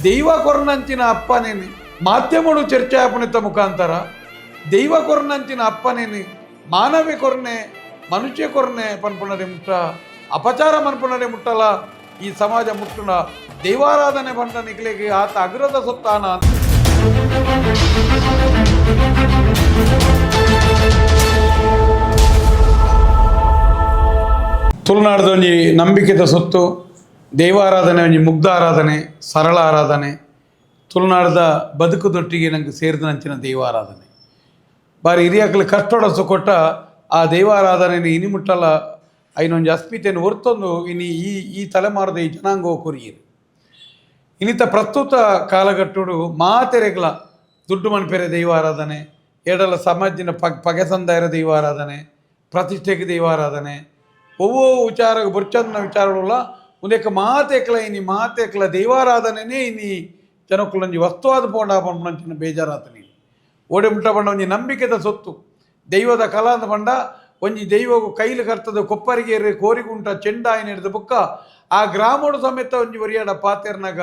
ದೈವ ಕೊರ್ನಂಚಿನ ಅಪ್ಪನೇನಿ ಮಾಧ್ಯಮಗಳು ಚರ್ಚಾಪುಣಿತ ಮುಖಾಂತರ ದೈವ ಕೊರ್ನಂಚಿನ ಅಪ್ಪನೇನಿ ಮಾನವ ಕೊರ್ನೆ ಮನುಷ್ಯ ಕೊರ್ನೆ ಪನ್ಪುಣರೆ ಮುಟ್ಟ ಅಪಚಾರ ಮನ್ಪುಣರೆ ಮುಟ್ಟಲ ಈ ಸಮಾಜ ಮುಟ್ಟುನ ದೈವಾರಾಧನೆ ಬಂದ ನಿಖಿಲೆಗೆ ಆತ ಅಗ್ರದ ಸೊತ್ತಾನ ಅಂತ ತುಳುನಾಡದ ಒಂಜಿ ನಂಬಿಕೆದ ಸೊತ್ತು ದೈವಾರಾಧನೆ ಒಂಜಿ ಮುಗ್ಧ ಆರಾಧನೆ ಸರಳ ಆರಾಧನೆ ತುಳುನಾಡದ ಬದುಕುದೊಟ್ಟಿಗೆ ನಂಗೆ ಸೇರಿದಂಚಿನ ದೈವಾರಾಧನೆ ಬಾರಿ ಹಿರಿಯಕ್ಕಲು ಕಷ್ಟೋಡ ಕೊಟ್ಟ ಆ ದೈವಾರಾಧನೆ ಇನಿ ಮುಟ್ಟಲ ಐನೊಂಜಿ ಅಸ್ಮಿತೆಯನ್ನು ಹೊರ್ತೊಂದು ಇನಿ ಈ ತಲೆಮಾರದ ಈ ಜನಾಂಗ ಕೊರಿಯರು ಇನ್ನಿತ ಪ್ರಸ್ತುತ ಕಾಲಘಟ್ಟಡು ಮಾತೆರೆಗ್ಲ ದುಡ್ಡು ಮನ್ಪೆರೆ ದೈವಾರಾಧನೆ ಏಡಲ ಸಮಾಜಿನ ಪಗೆ ಸಂದಾಯರ ದೈವಾರಾಧನೆ ಪ್ರತಿಷ್ಠೆಗೆ ದೈವಾರಾಧನೆ ವಿಚಾರ ಬುರ್ಚಂದನ ವಿಚಾರಗಳ ಉಂದೆಕ್ಕ ಮಾತೆಕ್ಲ ದೈವಾರಾಧನೆ ಇನಿ ಜನಕ್ಕುಲೊಂಜಿ ವಸ್ತುವಾದ ಪೋಂಡ ಪಂಪಂಚಿನ ಬೇಜಾರಾತನೆ ಓಡೆ ಮುಟ್ಟ ಪಂಡ ಒಂಜಿ ನಂಬಿಕೆದ ಸೊತ್ತು ದೈವದ ಕಲಾ ಅಂತ ಪಂಡ ಒಂಜಿ ದೈವವು ಕೈಲು ಕರ್ತದ ಕೊಪ್ಪರಿಗೆ ಕೋರಿಗುಂಟ ಚೆಂಡ ಆಯ್ನ ಹಿಡಿದ ಬುಕ್ಕ ಆ ಗ್ರಾಮೋಡು ಸಮೇತ ಒಂಜಿ ಒರಿಯಾಡ ಪಾತೆರ್ನಾಗ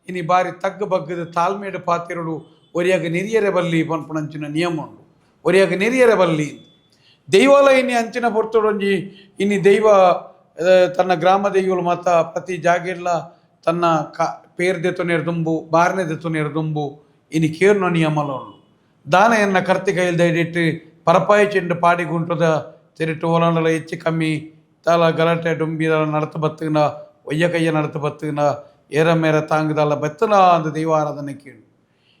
ಇನಿ ಬಾರಿ ತಗ್ಗು ಬಗ್ಗದ ತಾಳ್ಮೇಡ ಪಾತೆರಡು ಒರಿಯಾಗ ನೆರಿಯರೆ ಬಲ್ಲಿ ಪನ್ಪುಣಂಚಿನ ನಿಯಮ ಉಂಡು ಒರಿಯಾಗ ನೆರಿಯರೆ ಬಲ್ಲಿ ದೈವಾಲಯ ಇನ್ನಿ ಅಂಚಿನ ಪೊರ್ತೊಡೊಂಜಿ ಇನ್ನಿ ದೈವ ತನ್ನ ಗ್ರಾಮ ದೈವಲು ಮಾತ ಪ್ರತಿ ಜಾಗೆಲ್ಲ ತನ್ನ ಪೇರ್ ದೆತ್ತೊನೇರು ದುಂಬು ಬಾರನೆ ದೆತ್ತೊನೇರು ದುಂಬು ಇನಿ ಕೇರ್ನ ನಿಯಮಲ ಉಂಡು ದಾನ ಎನ್ನ ಕರ್ತಿ ಕೈಲ್ ದೈಡಿಟ್ಟು ಪರಪಾಯಿ ಚೆಂಡು ಪಾಡಿ ಗುಂಟದ ತೆರಿಟ್ಟು ಒಲಂಡಲ ಹೆಚ್ಚು ಕಮ್ಮಿ ತಾಲ ಗಲಾಟೆ ಡುಂಬಿದ ನಡತ ಬತ್ತುನ ಒಯ್ಯ ಕೈಯ ನಡತ ಬತ್ತುನ ಏರ ಮೇರ ತಾಂಗದಲ್ಲ ಬತ್ತನ ಅಂದ ದೈವಾರಾಧನೆ ಕೇಳು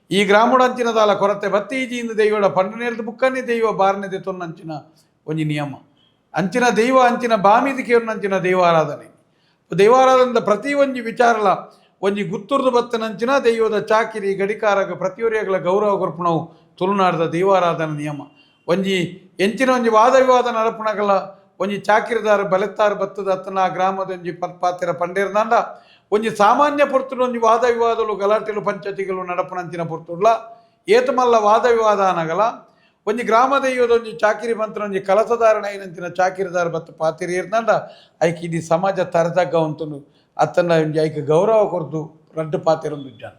ಈ ಗ್ರಾಮುಡಂಚಿನ ದಾಲ ಕೊರತೆ ಬತ್ತಿ ಈಜಿಯಿಂದ ದೈವಡ ಪಂಡನೇರ್ದು ಬುಕ್ಕನ್ನೇ ದೈವ ಬಾರನೆದೆ ತೊನ್ನಂಚಿನ ಒಂಜಿ ನಿಯಮ ಅಂಚಿನ ದೈವ ಅಂಚಿನ ಬಾಮಿದಿ ಕೇರ್ನಂಚಿನ ದೈವಾರಾಧನೆ ದೈವಾರಾಧನದ ಪ್ರತಿ ಒಂಜಿ ವಿಚಾರಲ ಒಂಜಿ ಗುತ್ತುರ್ದು ಬತ್ತನಂಚಿನ ದೈವದ ಚಾಕಿರಿ ಗಡಿಕಾರಗ ಪ್ರತಿಯೊರಿಯಗಳ ಗೌರವ ಕೊರ್ಪುಣವು ತುಳುನಾಡದ ದೈವಾರಾಧನೆ ನಿಯಮ ಒಂಜಿ ಎಂಚಿನ ಒಂಜಿ ವಾದ ವಿವಾದ ನಡಪುಣಗಳ ಒಂಜಿ ಚಾಕಿರಿದಾರ ಬಲೆತ್ತಾರು ಬತ್ತದ ಅತ್ತನ ಆ ಗ್ರಾಮದ ಒಂಜಿ ಪಾತೆರ ಪಂಡೇರ್ದಾಂಡ ಒಂಜಿ ಸಾಮಾನ್ಯ ಪೊರ್ತುಡು ಒಂಜಿ ವಾದ ವಿವಾದಲು ಗಲಾಟೆಲು ಪಂಚಾಯತಿಗಳು ನಡಪುಣಂಚಿನ ಪೊರ್ತುಡ್ಲ ಏತಮಲ್ಲ ವಾದ ವಿವಾದ ಅನ್ನಗಲ ಒಂಜಿ ಗ್ರಾಮ ದೈವದ ಒಂಜಿ ಚಾಕಿರಿ ಮಂತ್ರ ಒಂಜಿ ಕಲಸದಾರಣ ಏನಂಚಿನ ಚಾಕಿರಿದಾರ ಬತ್ತ ಪಾತಿರಿ ಇರ್ದಂಡ ಐಕ್ ಇದು ಸಮಾಜ ತರದಗ್ಗ ಉಂಟು ಅತ್ತನ ಒಂಜಿ ಐಕ್ ಗೌರವ ಕೊರ್ದು ರಡ್ಡು ಪಾತಿರೊಂದು ಜಾನ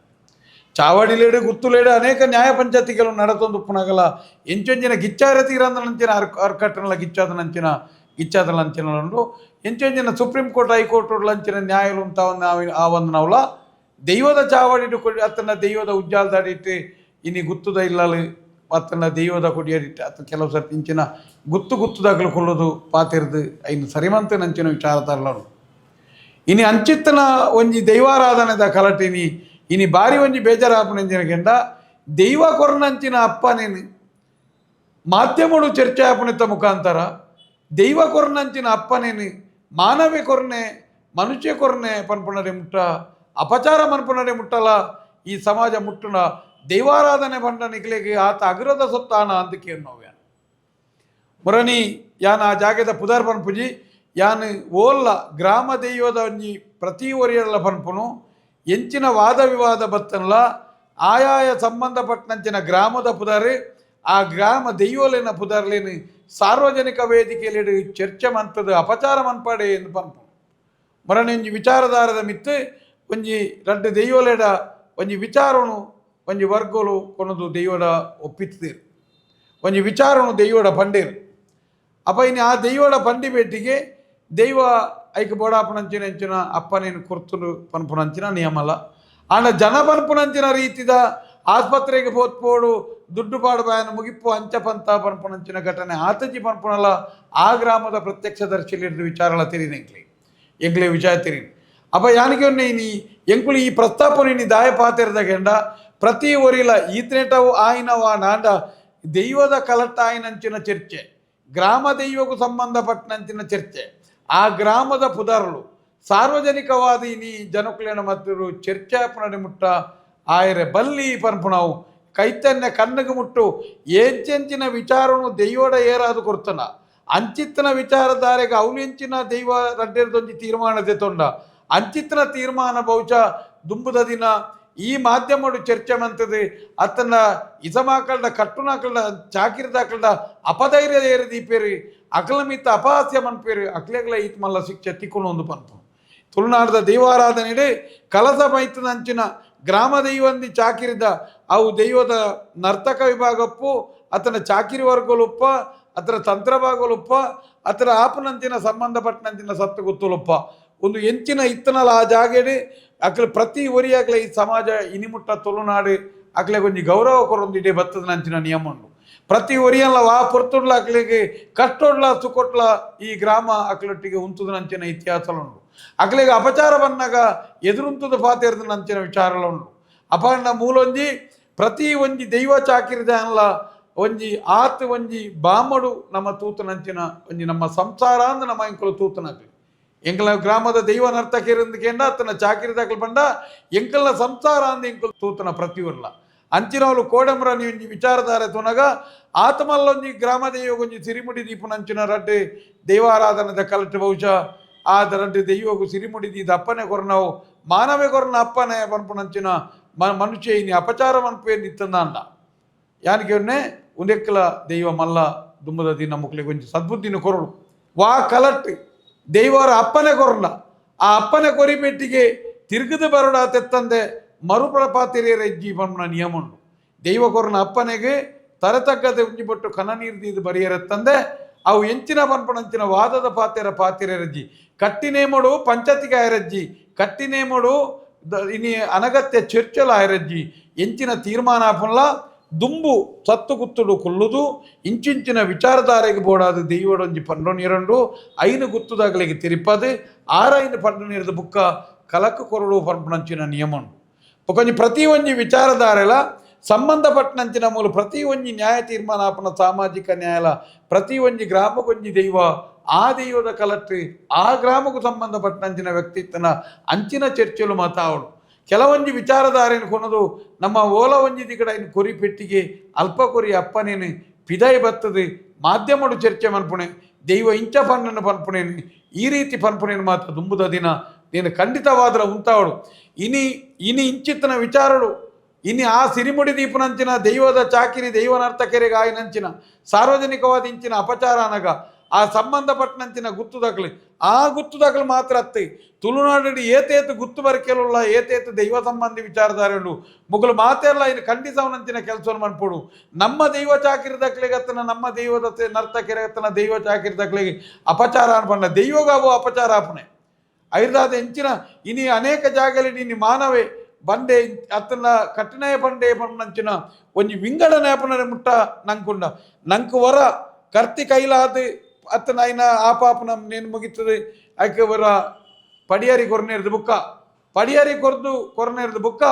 ಚಾವಡಿಲೇಡು ಗುತ್ತುಲೇಡು ಅನೇಕ ನ್ಯಾಯ ಪಂಚಾಯತಿಗಳು ನಡತೊಂದು ಪುನಗಲ ಎಂಚೊಂಜಿನ ಗಿಚ್ಚಾರ ತೀರಂದನಂಚಿನ ಅರ್ಕಟ್ಟನಲ ಗಿಚ್ಚಾದ ಲಂಚಿನಲು ಎಂಚೊಂಜಿನ ಸುಪ್ರೀಂ ಕೋರ್ಟ್ ಹೈಕೋರ್ಟ್ ಲಂಚಿನ ನ್ಯಾಯಲು ಅಂತ ಆ ಒಂದು ನಾವಲ ದೈವದ ಚಾವಡಿಡು ಕೊಡಿ ಅತ್ತನ ದೈವದ ಉಜ್ಜಾಲ್ದಾಡಿಟ್ಟು ಇನಿ ಗುತ್ತುದ ಇಲ್ಲಲು ಅತ್ತನ ದೈವದ ಕೊಡಿಯಾಡಿಟ್ಟು ಅತ್ತ ಕೆಲವು ಸರ್ತಿ ಇಂಚಿನ ಗುತ್ತುದಾಗಲು ಕೊಳ್ಳೋದು ಪಾತಿರ್ದು ಐನು ಸರಿಮಂತ ನಂಚಿನ ವಿಚಾರ ತರಲರು ಇನಿ ಅಂಚಿತ್ತನ ಒಂಜಿ ದೈವಾರಾಧನೆದ ಕಲಟಿನಿ ಇನಿ ಬಾರಿ ಒಂಜಿ ಬೇಜಾರಾಪುನಂಚಿನ ಕೆಂಡ ದೈವ ಕೊರ್ನಂಚಿನ ಅಪ್ಪನೇನು ಮಾಧ್ಯಮಗಳು ಚರ್ಚಾಪುಣಿತ ಮುಖಾಂತರ ದೈವ ಕೊರ್ನಂಚಿನ ಅಪ್ಪನೇನು ಮಾನವ ಕೊರ್ನೆ ಮನುಷ್ಯ ಕೊರ್ನೆ ಪನ್ಪುಣರೆ ಮುಟ್ಟ ಅಪಚಾರ ಮನ್ಪುಣರೆ ಮುಟ್ಟಲ ಈ ಸಮಾಜ ಮುಟ್ಟುನ ದೈವಾರಾಧನೆ ಬಂಡ ನಿಖಿಲೆಗೆ ಆತ ಅಗ್ರದ ಸೊತ್ತಾನ ಅಂತ ಕೇಳ್ನೋವ್ಯಾನ ಮುರಣಿ ಯಾನ ಆ ಜಾಗದ ಪುದರ್ ಪನ್ಪುಜಿ ಯಾನು ಓಲ್ಲ ಗ್ರಾಮ ದೈವದ ಒಂಜಿ ಪ್ರತಿ ಒರಿಯಲ್ಲ ಪನ್ಪುನು ಎಂಚಿನ ವಾದ ವಿವಾದ ಬತ್ತನಲ್ಲ ಆಯಾಯ ಸಂಬಂಧಪಟ್ಟಂಚಿನ ಗ್ರಾಮದ ಪುದಾರಿ ಆ ಗ್ರಾಮ ದೈವಲೇನ ಪುದಾರ್ಲೇನು ಸಾರ್ವಜನಿಕ ವೇದಿಕೆಯಲ್ಲಿ ಚರ್ಚೆ ಮಂತದ ಅಪಚಾರ ಮನ್ಪಾಡೆ ಎಂದು ಪನ್ಪು ಮರಣ ಒಂಜಿ ವಿಚಾರಧಾರದ ಮಿತ್ತು ಒಂಜಿ ರಡ್ಡು ದೈವಲೇಡ ಒಂಜಿ ವಿಚಾರನು ಒಂಜಿ ವರ್ಗಲು ಕೊನದು ದೈವಡ ಒಪ್ಪಿತ್ತೇರು ಒಂಜಿ ವಿಚಾರನು ದೈವಡ ಪಂಡೇರು ಅಪ್ಪ ಇನ್ನು ಆ ದೈವಡ ಪಂಡಿ ಭೇಟಿಗೆ ದೈವ ಐಕ ಬೋಡಾಪುನಂಚಿನ ಎಂಚಿನ ಅಪ್ಪನೇನು ಕುರ್ತುಲು ಪನ್ಪುನಂಚಿನ ನಿಯಮಲ ಆಂಡ ಜನ ಪನ್ಪುನಂಚಿನ ರೀತಿದ ಆಸ್ಪತ್ರೆಗೆ ಪೋತ್ಪೋಡು ದುಡ್ಡು ಪಾಡುಬಾಯನ ಮುಗಿಪ್ಪು ಅಂಚಪಂತ ಪನ್ಪುನಂಚಿನ ಘಟನೆ ಆತಜಿ ಪನ್ಪುನಲ್ಲ ಆ ಗ್ರಾಮದ ಪ್ರತ್ಯಕ್ಷದರ್ಶಿಲಿಡ್ದು ವಿಚಾರಲ ತಿರಿನ ಎಂಕ್ಲೆ ವಿಚಾರ ತಿರಿನ ಅಪ್ಪ ಯಾನಿಗೆ ಒನ್ನೆ ಇನಿ ಎಂಕುಳು ಈ ಪ್ರಸ್ತಾಪನೆ ಇನಿ ದಾಯ ಪಾತಿರದಗೆಂಡ ಪ್ರತಿ ಒರಿಲ ಈತ್ನೇಟವು ಆಯ್ನವ ನಾಂಡ ದೈವದ ಕಲಟ ಆಯ್ನಂಚಿನ ಚರ್ಚೆ ಗ್ರಾಮ ದೈವಕ್ಕೂ ಸಂಬಂಧಪಟ್ಟಂಚಿನ ಚರ್ಚೆ ಆ ಗ್ರಾಮದ ಪುದರ್ಲು ಸಾರ್ವಜನಿಕವಾದ ಇನಿ ಜನಕುಲೇನ ಮತ್ತು ಚರ್ಚಾಪುಣೆ ಮುಟ್ಟ ಆಯರೆ ಬಲ್ಲಿ ಪನ್ಪುಣವು ಕೈತನ್ಯ ಕಣ್ಣಗೆ ಮುಟ್ಟು ಏಂಚೆಂಚಿನ ವಿಚಾರನು ದೈವಡ ಏರಾದು ಕೊರ್ತನ ಅಂಚಿತ್ತನ ವಿಚಾರಧಾರೆಗೆ ಅವಲೆಂಚಿನ ದೈವ ರಡ್ಡೆರದೊಂಜಿ ತೀರ್ಮಾನದೆ ತೊಂಡ ಅಂಚಿತ್ತನ ತೀರ್ಮಾನ ಬಹುಶಃ ದುಂಬುದ ದಿನ ಈ ಮಾಧ್ಯಮಡು ಚರ್ಚೆ ಮಂತದೆ ಅತ್ತನ ಇಸಮಾಕಲ್ಡ ಕಟ್ಟುನಾಕಲ್ಡ ಚಾಕಿರಿದಾಕಲ್ಡ ಅಪಧೈರ್ಯ ಏರಿದೀಪೇರಿ ಅಕಲ ಮಿತ್ತ ಅಪಹಾಸ್ಯ ಮನ್ಪೇರಿ ಅಕ್ಲೆಗ್ಲ ಈತ್ ಮಲ್ಲ ಶಿಕ್ಷೆ ತಿಕ್ಕೊಂಡು ಒಂದು ಪನ್ಪು ತುಳುನಾಡದ ದೈವಾರಾಧನೆಡೆ ಕಲಸ ಮೈತನಂಚಿನ ಗ್ರಾಮ ದೈವಂದಿ ಚಾಕಿರಿದ ಅವು ದೈವದ ನರ್ತಕ ವಿಭಾಗಪ್ಪು ಅತನ ಚಾಕಿರಿ ವರ್ಗಲುಪ್ಪ ಅತರ ತಂತ್ರ ಭಾಗಲುಪ್ಪ ಅತರ ಆಪನಂಚಿನ ಸಂಬಂಧಪಟ್ಟನಂಚಿನ ಸತ್ತು ಗೊತ್ತುಲುಪ್ಪ ಒಂದು ಎಂಚಿನ ಇತ್ತನಲ್ಲ ಆ ಜಾಗೆಡೆ ಅಕ್ಲೆ ಪ್ರತಿ ಒರಿಯಾಗಲೇ ಈ ಸಮಾಜ ಇನಿಮುಟ್ಟ ತುಳುನಾಡು ಅಕ್ಲೆ ಕೊಂಚ ಗೌರವ ಕೊರೊಂದಿಡೆ ಬತ್ತದ ನಂಚಿನ ನಿಯಮ ಉಂಟು ಪ್ರತಿ ಒರಿಯಲ್ಲ ವಾ ಪೊರ್ತುಡ್ಲ ಅಕ್ಲೆಗೆ ಕಷ್ಟೊಡ್ಲ ಸುಕೊಟ್ಲ ಈ ಗ್ರಾಮ ಅಕ್ಲೊಟ್ಟಿಗೆ ಉಂತದ ನಂಚಿನ ಇತಿಹಾಸ ಉಂಟು ಅಕ್ಲೆಗೆ ಅಪಚಾರ ಬಂದಾಗ ಎದುರುಂತದ ಪಾತೆರ್ದ ನಂಚಿನ ವಿಚಾರಗಳು ಉಂಟು ಅಪರ್ಣ ಮೂಲೊಂಜಿ ಪ್ರತಿ ಒಂಜಿ ದೈವ ಚಾಕಿರಿದ ಅಲ್ಲ ಒಂಜಿ ಆತ್ ಒಂಜಿ ಬಾಮಡು ನಮ್ಮ ತೂತನಂಚಿನ ಒಂಜಿ ನಮ್ಮ ಸಂಸಾರ ಅಂದ ನಮ್ಮ ಎಂಕಲು ತೂತನಾಗ್ಲಿ ಎಂಕಲ ಗ್ರಾಮದ ದೈವ ನರ್ತಕಿರಂದಕೇಂಡ ಅತ್ತನ ಚಾಕಿರಿದಾಗಲು ಬಂಡ ಎಂಕಲ್ನ ಸಂಸಾರ ಅಂದ ಎಂಕಲು ತೂತನ ಪ್ರತಿಯೊರ್ಲ ಅಂಚಿನವಳು ಕೋಡಂಬ್ರನಿ ಒಂಜಿ ವಿಚಾರಧಾರೆ ತುನಗ ಆತಮಲ್ಲೊಂಜಿ ಗ್ರಾಮ ದೈವ ಒಂಜಿ ಸಿರಿಮುಡಿ ದೀಪುನಂಚಿನ ರಡ್ಡೆ ದೈವಾರಾಧನದ ಕಲೆಕ್ಟ್ ಬಹುಶಃ ಆದ ರಡ್ಡೆ ದೈವಗು ಸಿರಿಮುಡಿ ದೀದ ಅಪ್ಪನೆ ಕೊರನವು ಮಾನವೇ ಕೊರನ ಅಪ್ಪನೆ ಪನ್ಪುನಂಚಿನ ಮನುಷ್ಯ ಇನಿ ಅಪಚಾರ ಮನ್ಪೇ ನಿತ್ತಂದ ಅಂಡ ಯಾನಿಗೆ ಉಂದೆಕ್ಕಲ ದೈವ ಮಲ್ಲ ದುಂಬದ ದಿನ ಮುಕ್ಲಿಗೆ ಒಂಚ ಸದ್ಬುದ್ಧಿನ ಕೊರಳು ವಾ ಕಲಟ್ ದೈವರ ಅಪ್ಪನೆ ಕೊರಲ ಆ ಅಪ್ಪನೆ ಕೊರಿಪೆಟ್ಟಿಗೆ ತಿರುಗದು ಬರೋಡ ತೆತ್ತಂದೆ ಮರುಪ್ರಪಾತಿರಿಯರ ಹೆಜ್ಜಿ ಪನ್ಪುನ ನಿಯಮ ಉಂಟು ದೈವ ಕೊರನ ಅಪ್ಪನೆಗೆ ತರತಕ್ಕದೆ ಉಂಜಿ ಬಟ್ಟು ಕನ ನೀರ್ದಿದ್ದು ಬರಿಯರೆತ್ತಂದೆ ಅವು ಎಂಚಿನ ಪನ್ಪುನಂಚಿನ ವಾದದ ಪಾತಿರಜ್ಜಿ ಕಟ್ಟಿನೇಮಡು ಪಂಚಾಯತಿಗೆ ಆಯರಜ್ಜಿ ಕಟ್ಟಿನೇಮಡು ಇನಿ ಅನಗತ್ಯ ಚರ್ಚಲ ಆಯರಜ್ಜಿ ಎಂಚಿನ ತೀರ್ಮಾನ ಆಪುನ್ಲ ದುಂಬು ಸತ್ತು ಗುತ್ತುಡು ಕೊಲ್ಲುದು ಇಂಚಿಂಚಿನ ವಿಚಾರಧಾರೆಗೆ ಬೋಡಾದ ದೈವಡೊಂಜಿ ಪಂಡು ನೀರಂಡು ಐನು ಗುತ್ತುದಾಗಲಿಗೆ ತಿರುಪದು ಆರೈನು ಪಂಡು ನೀರದ ಬುಕ್ಕ ಕಲಕ ಕೊರಡು ಪಂಪುನಂಚಿನ ನಿಯಮ ಉಂಟು ಕೊಂಚ ಪ್ರತಿ ಒಂಜಿ ವಿಚಾರಧಾರೆಲ ಸಂಬಂಧಪಟ್ಟನಂಚಿನ ಮೂಲ ಪ್ರತಿ ಒಂಜಿ ನ್ಯಾಯ ತೀರ್ಮಾನ ಆಪನ ಸಾಮಾಜಿಕ ನ್ಯಾಯಲ ಪ್ರತಿ ಒಂಜಿ ಗ್ರಾಮಗೊಂಜಿ ದೈವ ಆ ದೈವದ ಕಲಟ್ಟು ಆ ಗ್ರಾಮಕ್ಕೂ ಸಂಬಂಧಪಟ್ಟನಂಚಿನ ವ್ಯಕ್ತಿತ್ವನ ಅಂಚಿನ ಚರ್ಚೆಲು ಮಾತಾವಡು ಕೆಲವೊಂಜಿ ವಿಚಾರಧಾರೆಯನ್ನು ಕೊನದು ನಮ್ಮ ಓಲ ಒಂಜಿ ದಿಗಡ ಇನ್ನು ಕೊರಿ ಪೆಟ್ಟಿಗೆ ಅಲ್ಪ ಕೊರಿ ಅಪ್ಪನೇನು ಪಿದಾಯಿ ಬತ್ತದು ಮಾಧ್ಯಮಡು ಚರ್ಚೆ ಮನ್ಪುಣೆ ದೈವ ಇಂಚ ಪನ್ನನ್ನು ಪನ್ಪುಣೇನು ಈ ರೀತಿ ಪನ್ಪುಣೇನು ಮಾತ್ರ ದುಂಬುದ ದಿನ ನೀನು ಖಂಡಿತವಾದ್ರ ಉಂತಾವಡು ಇನಿ ಇಂಚಿತ್ತನ ವಿಚಾರಡು ಇನ್ನು ಆ ಸಿರಿಮುಡಿ ದೀಪನಂಚಿನ ದೈವದ ಚಾಕಿರಿ ದೈವ ನರ್ತಕೆರೆಗೆ ಆಯ್ನಂಚಿನ ಸಾರ್ವಜನಿಕವಾದ ಇಂಚಿನ ಅಪಚಾರ ಅನಗ ಆ ಸಂಬಂಧಪಟ್ಟನಂಚಿನ ಗುತ್ತುದಾಗಲಿ ಆ ಗುತ್ತುದಾಗಲು ಮಾತ್ರ ಅತ್ತೆ ತುಳುನಾಡು ಏತೇತು ಗುತ್ತು ಬರಕೆಲ್ಲ ಏತೇತು ದೈವ ಸಂಬಂಧಿ ವಿಚಾರಧಾರೆ ಉಂಡು ಮುಗಲು ಮಾತೆಲ್ಲ ಇನ್ನು ಖಂಡಿಸವನಂಚಿನ ಕೆಲಸವನ್ನು ಮಾಡ್ಕೊಡು ನಮ್ಮ ದೈವ ಚಾಕಿರಿದಾಗಲಿಗೆ ಅತ್ತನ ನಮ್ಮ ದೈವದ ನರ್ತಕೆರೆ ಅತ್ತನ ದೈವ ಚಾಕಿರಿದಾಗಲಿಗೆ ಅಪಚಾರ ಅನ್ಪಣ್ಣ ದೈವಗಾವು ಅಪಚಾರ ಆಪಣೆ ಐದಾದ ಹೆಂಚಿನ ಇನಿ ಅನೇಕ ಜಾಗಲಿ ನೀನು ಮಾನವೇ ಬಂಡೆ ಅತ್ತನ ಕಠಿಣಯ ಬಂಡೆ ಪಂಚಿನ ಒಂಜಿ ವಿಂಗಡನೆ ಆಪಣನೆ ಮುಟ್ಟ ನಂಕುಂಡ ನಂಕು ವರ ಕರ್ತಿ ಕೈಲಾದ ಅತ್ತನ ಐನ ಆಪಾಪನ ನೇನು ಮುಗಿತದೆ ಆಕೆ ವರ ಪಡಿಯಾರಿ ಕೊರನೇರ್ದು ಬುಕ್ಕ ಪಡಿಯಾರಿ ಕೊರನೇರ್ದು ಬುಕ್ಕ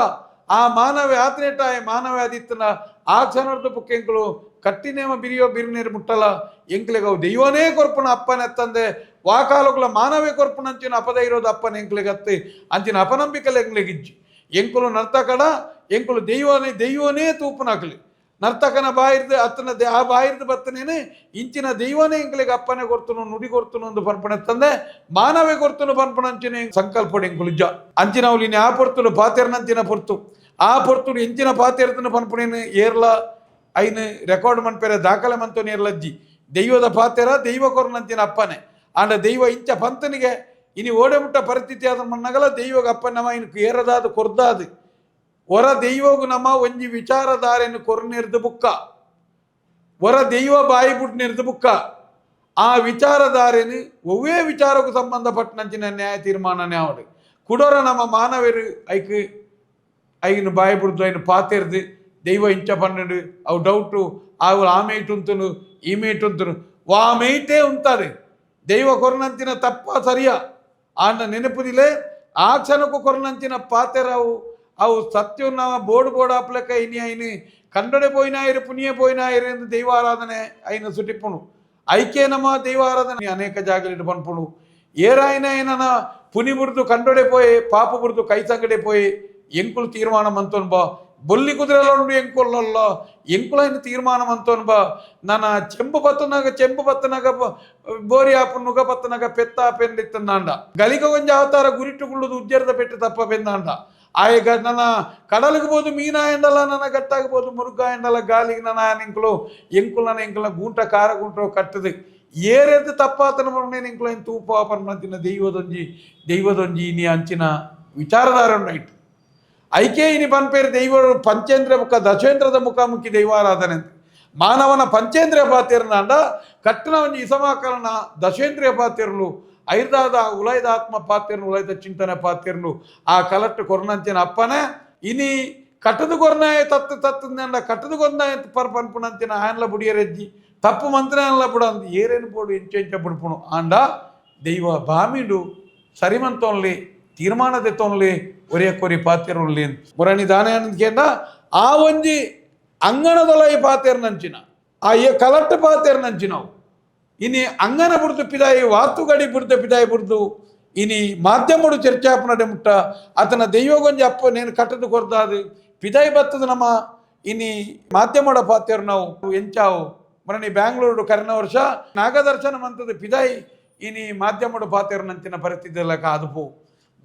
ಆ ಮಾನವೇ ಆತ್ನೇಟಾಯ ಮಾನವೇ ಆದಿತ್ತನ ಆ ಕ್ಷಣದ ಬುಕ್ಕ ಎಂಕಲು ಕಟ್ಟಿನೇಮ ಬಿರಿನೇರು ಮುಟ್ಟಲ ಎಂಕ್ಲೆಗೆ ಅವು ದೈವನೇ ಕೊರ್ಪುನ ಅಪ್ಪನ ಎತ್ತಂದೆ ವಾಕಾಲುಗಳ ಮಾನವೇ ಕೊರ್ಪುನಂಚಿನ ಅಪದ ಇರೋದು ಅಪ್ಪನ ಎಂಕ್ಲೆಗೆ ಅತ್ತೆ ಅಂಚಿನ ಅಪನಂಬಿಕಲೆ ಎಂಕ್ಲೆಗಿಜ್ಜಿ ಎಂಕುಲು ನರ್ತಕಡ ಎಂಕುಲು ದೈವನೇ ತೂಪುನಾಗಲಿ ನರ್ತಕನ ಬಾಯಿರ್ದು ಅತ್ತನ ಆ ಬಾಯಿರ್ದು ಬತ್ತನೇನೆ ಇಂಚಿನ ದೈವನೇ ಎಂಕ್ಲೆಗೆ ಅಪ್ಪನೆ ಕೊರ್ತನು ನುಡಿ ಕೊರ್ತನು ಒಂದು ಪನ್ಪಣೆ ತಂದೆ ಮಾನವೇ ಕೊರ್ತನು ಪನ್ಪಣಂಚಿನ ಸಂಕಲ್ಪಡೆ ಎಂಕುಲಿಜ್ಜ ಅಂಚಿನ ಅವಳು ಇನ್ನು ಆ ಪೊರ್ತುಲು ಪಾತೆರ್ನಂಚಿನ ಪೊರ್ತು ಆ ಪೊರ್ತುಡು ಎಂಚಿನ ಪಾತೆರ್ದನ ಪನ್ಪಣೇನು ಏರ್ಲ ಐನು ರೆಕಾರ್ಡ್ ಮನ್ಪೆರೆ ದಾಖಲೆ ಮಂತೋನಿ ಏರ್ಲಜ್ಜಿ ದೈವದ ಪಾತೆರ ದೈವ ಕೊರನಂಚಿನ ಅಪ್ಪನೆ ಆಂಡ ದೈವ ಇಂಚ ಪಂತನಿಗೆ ಇನಿ ಓಡೆಮುಟ್ಟ ಪರಿಸ್ಥಿತಿ ಆದ ಮಣ್ಣಗಲ ದೈವಗ ಅಪ್ಪನ ನಮ್ಮ ಇನ್ನು ಏರದಾದ ಕೊರ್ದಾದು ಹೊರ ದೈವಗು ನಮ್ಮ ಒಂಜಿ ವಿಚಾರಧಾರೆಯನ್ನು ಕೊರನೆರ್ದು ಬುಕ್ಕ ಹೊರ ದೈವ ಬಾಯಿ ಬುಡ್ನೆರ್ದು ಬುಕ್ಕ ಆ ವಿಚಾರಧಾರೆನು ಒವ್ವೇ ವಿಚಾರಕ್ಕೂ ಸಂಬಂಧಪಟ್ಟನಂಚಿನ ನ್ಯಾಯ ತೀರ್ಮಾನನೇ ಅವಡು ಕುಡೋರ ನಮ್ಮ ಮಾನವರು ಐನು ಬಾಯಿ ಬುಡ್ದು ಐನು ಪಾತೆರ್ದು ದೈವ ಇಂಚ ಪನ್ನಡು ಅವು ಡೌಟು ಅವು ಆ ಮೇಯ್ಟ್ ಉಂತನು ಈ ಮೇಯ್ಟ್ ಉಂತನು ವಾ ಮೇಯ್ಟೇ ಉಂತದೆ ದೈವ ಕೊರನಂಚಿನ ತಪ್ಪ ಸರಿಯಾ ಆಂಡ ನೆನಪುದಿಲೆ ಆ ಕ್ಷಣಕ್ಕೂ ಕೊರನಂಚಿನ ಪಾತೆರವು ಅವು ಸತ್ಯ ನಾವು ಬೋರ್ಡ್ ಆಪ್ಲಕ ಐನಿ ಕಂಡಡೆ ಪೋಯಿನಾಯಿರು ಪುನಿಯ ಪೋಯಿನಾಯಿರು ಎಂದು ದೈವಾರಾಧನೆ ಐನು ಸುಟಿಪ್ಪುಣು ಐಕ್ಯ ನಮ್ಮ ದೈವಾರಾಧನೆ ಅನೇಕ ಜಾಗಲಿಟ್ಟು ಪನ್ಪುಣು ಏರಾಯಿನ ಏನನ ಪುನಿ ಬುಡ್ದು ಕಂಡೊಡೆ ಪೋಯೆ ಪಾಪ ಬುಡ್ದು ಕೈ ಸಂಗಡೆ ಪೋಯೆ ಎಂಕುಲು ತೀರ್ಮಾನ ಮಂತೋನ್ ಬಾ ಬೊಲ್ಲಿ ಕುದುರೆಲೊಂಡು ಎಂಕುಲಲ್ಲ ಎಂಕುಲೈನ ತೀರ್ಮಾನ ಮಂತೋನ್ ಬಾ ನನ್ನ ಚೆಂಬು ಬತ್ತನಾಗ ಬೋರಿ ಆಪು ನುಗ ಬತ್ತನಾಗ ಪೆತ್ತ ಪೆಂದಿತ್ತಂದಾಂಡ ಗಲಿಗ ಒಂಜ ಅವತಾರ ಗುರಿಟ್ಟುಕೊಳ್ಳುದು ಉಜ್ಜರದ ಪೆಟ್ಟು ತಪ್ಪ ಬೆಂದಾಂಡ ಆಯ್ಗ ನನ್ನ ಕಡಲಿಗೆ ಬೋದು ಮೀನ ಎಂಡಲ್ಲ ನನ್ನ ಗಟ್ಟಾಗಬಹುದು ಮುರುಗ ಎಂಡಲ್ಲ ಗಾಲಿಗೆ ನನ್ನ ಎಂಕುಲನ ಗೂಂಟ ಕಾರ ಗುಂಟೋ ಕಟ್ಟದು ಏರೆದ್ದು ತಪ್ಪಾತನ ಬರ್ನೇನು ಎಂಕುಲ ತೂಪ ಪರ್ಮಂತಿನ ದೈವದೊಂಜಿ ಇನಿ ಅಂಚಿನ ವಿಚಾರಧಾರ ಉಂಟು ಐಕೆ ಇನಿ ಪನ್ಪೇರು ದೈವ ಪಂಚೇಂದ್ರ ಮುಖ ದಶೇಂದ್ರದ ಮುಖಾಮುಖಿ ದೈವಾರಾಧನೆ ಅಂತ ಮಾನವನ ಪಂಚೇಂದ್ರಿಯ ಪಾತ್ಯರನಾಂಡ ಕಟ್ಟನ ಒಂಜಿ ಇಸಮಾಕರಣ ದಶೇಂದ್ರಿಯ ಪಾತ್ಯರ್ಲು ಐರ್ದಾದ ಉಲೈದ ಆತ್ಮ ಪಾತ್ಯರ್ನು ಉಲೈದ ಚಿಂತನೆ ಪಾತ್ಯರ್ನು ಆ ಕಲಟ್ಟು ಕೊರ್ನಂಚಿನ ಅಪ್ಪನೆ ಇನಿ ಕಟ್ಟದು ಕೊರ್ನಾಯ ತತ್ತು ತತ್ತಂದ ಕಟ್ಟದು ಕೊರ್ನಾಯ ಪನ್ಪುಣಂಚಿನ ಆಯನ್ಲ ಬುಡಿಯರೆಜ್ಜಿ ತಪ್ಪು ಮಂತ್ರನಲ್ಲ ಬುಡ ಅಂದ್ ಏರೇನು ಬೋಡು ಎಂಚ ಬುಡ್ಪುಣು ಆಂಡ ದೈವ ಬಾಮಿಡು ಸರಿಮಂತೋನ್ಲಿ ತೀರ್ಮಾನದೆತ್ತೋನ್ಲಿ ಒರಿಯಕೊರಿ ಪಾತ್ಯರುನ್ಲಿ ಮುರಣಿ ದಾನೆ ಅಂದ್ಕೇಂಡ ಆ ಒಂಜಿ ಅಂಗಣದೊಲೈ ಪಾತ್ಯರ್ನಂಚಿನ ಆ ಕಲಟ್ಟು ಪಾತ್ಯರ್ನಂಚಿನವು ಇನಿ ಅಂಗನ ಬುಡ್ದು ಪಿದಾಯಿ ವಾತುಗಡಿ ಬುಡ್ದ ಪಿದಾಯಿ ಬುಡ್ದು ಇನಿ ಮಾಧ್ಯಮಡು ಚರ್ಚಾಪನಡೆ ಮುಟ್ಟ ಆತನ ದೈವಗೊಂಜಿ ಅಪ್ಪ ನೇನು ಕಟ್ಟದು ಕೊರ್ದಾದು ಪಿದಾಯಿ ಬತ್ತದ ನಮ್ಮ ಇನಿ ಮಾಧ್ಯಮಡ ಪಾತ್ಯರು ನಾವು ಎಂಚಾವು ಮರಣಿ ಬ್ಯಾಂಗ್ಳೂರು ಕರೆನ ವರ್ಷ ನಾಗದರ್ಶನ ಮಂತದ ಪಿದಾಯಿ ಇನಿ ಮಾಧ್ಯಮಡು ಪಾತ್ಯರ್ನಂಚಿನ ಪರಿಸ್ಥಿತಿ ಕಾದುಪು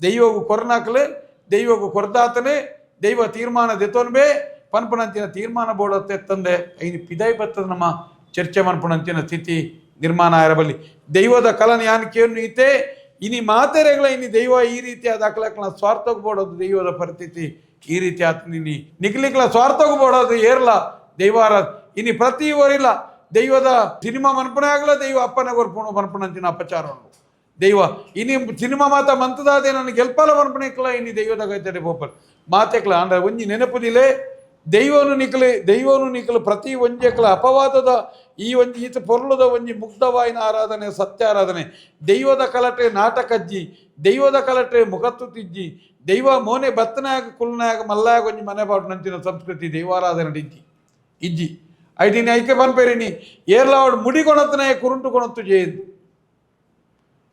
ದೈವಗು ಕೊರ್ನಾಕಲೆ ದೈವಗು ಕೊರ್ದಾತನೆ ದೈವ ತೀರ್ಮಾನ ದೆತೋನ್ಬೇ ಪನ್ಪುಣಂಚಿನ ತೀರ್ಮಾನ ಬೋಡತ್ತೆ ತಂದೆ ಐನು ಪಿದಾಯಿ ಬತ್ತದ ನಮ್ಮ ಚರ್ಚೆ ಮನ್ಪುಣಂಚಿನ ಸ್ಥಿತಿ ನಿರ್ಮಾಣ ಆಗಿರಬಲ್ಲಿ ದೈವದ ಕಲನ ಯಾನಿಕೆಯನ್ನು ಈತೆ ಇನಿ ಮಾತೆರೆಗಳ ಇನಿ ದೈವ ಈ ರೀತಿ ದಾಖಲಾಕಲ ಸ್ವಾರ್ಥಕ್ಕೆ ಬೋಡೋದು ದೈವದ ಪರಿಸ್ಥಿತಿ ಈ ರೀತಿ ಆತನಿನಿ ನಿಕ್ಲಿಕ್ಲ ಸ್ವಾರ್ಥಕ್ಕೆ ಬೋಡೋದು ಏರ್ಲ ದೈವಾರ ಇನಿ ಪ್ರತಿ ಓರಿಲ್ಲ ದೈವದ ಸಿನಿಮಾ ಮನ್ಪಣೆ ಆಗಲ ದೈವ ಅಪ್ಪನೆ ಗೊರ್ಪುಣು ಮನ್ಪುಣಂಚಿನ ಅಪಚಾರವನ್ನು ದೈವ ಇನಿ ಸಿನಿಮಾ ಮಾತ ಮಂತದಾದೆ ನನ್ನ ಗೆಲ್ಪಲ ಮನ್ಪಣೆಕ್ಲ ಇನಿ ದೈವದ ಗೈತಡೆ ಬೋಪಲ್ ಮಾತೆಕ್ಲ ಅಂಡ ಒಂಜಿ ನೆನಪುದಿಲೆ ದೈವನು ನಿಖಲು ಪ್ರತಿ ಒಂಜೆಕ್ಲ ಅಪವಾದದ ಈ ಒಂಜಿ ಈತ ಪೊರ್ಲುದ ಒಂಜಿ ಮುಗ್ಧವಾಯಿನ ಆರಾಧನೆ ಸತ್ಯ ಆರಾಧನೆ ದೈವದ ಕಲಟೆ ನಾಟಕಜ್ಜಿ ದೈವದ ಕಲಟೆ ಮುಖತ್ತುತ್ತಿಜ್ಜಿ ದೈವ ಮೋನೆ ಬತ್ತನಾಗ ಕುಲ್ನಾಗ ಮಲ್ಲಾಗ ಒಂಜಿ ಮನೆ ಬಾಡು ನಂಚಿನ ಸಂಸ್ಕೃತಿ ದೈವಾರಾಧನೆ ಇಜ್ಜಿ ಐಟಿನಿ ಐಕೆ ಪನ್ಪೇರಿನಿ ಏರ್ಲಾವಡು ಮುಡಿ ಕೊಣತ್ತನೇ ಕುರುಂಟು ಕೊಣತ್ತು ಜೇದು